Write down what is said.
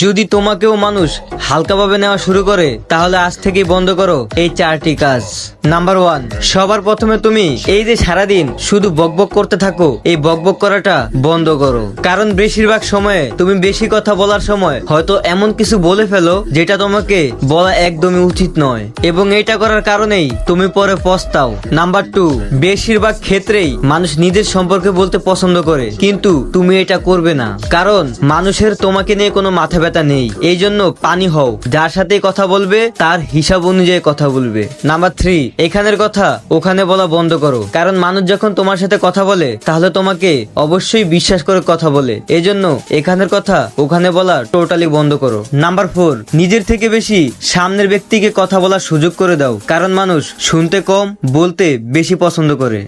যদি তোমাকেও মানুষ হালকাভাবে নেওয়া শুরু করে তাহলে আজ থেকেই বন্ধ করো এই 4টি কাজ। নাম্বার 1, সবার প্রথমে তুমি এই যে সারাদিন শুধু বকবক করতে থাকো, এই বকবক করাটা বন্ধ করো। কারণ বেশিরভাগ সময়ে তুমি বেশি কথা বলার সময় হয়তো এমন কিছু বলে ফেলো যেটা তোমাকে বলা একদমই উচিত নয়, এবং এটা করার কারণেই তুমি পরে পস্তাও। নাম্বার 2, বেশিরভাগ ক্ষেত্রেই মানুষ নিজের সম্পর্কে বলতে পছন্দ করে, কিন্তু তুমি এটা করবে না, কারণ মানুষের তোমাকে নিয়ে কোনো মাথা ব্যথা নেই। এই জন্য পানি হও, যার সাথে কথা বলবে তার হিসাব অনুযায়ী কথা বলবে। নাম্বার 3, এখানের কথা ওখানে বলা বন্ধ করো, কারণ মানুষ যখন তোমার সাথে কথা বলে তাহলে তোমাকে অবশ্যই বিশ্বাস করে কথা বলে, এই জন্য এখানের কথা ওখানে বলা টোটালি বন্ধ করো। নাম্বার 4, নিজের থেকে বেশি সামনের ব্যক্তিকে কথা বলার সুযোগ করে দাও, কারণ মানুষ শুনতে কম বলতে বেশি পছন্দ করে।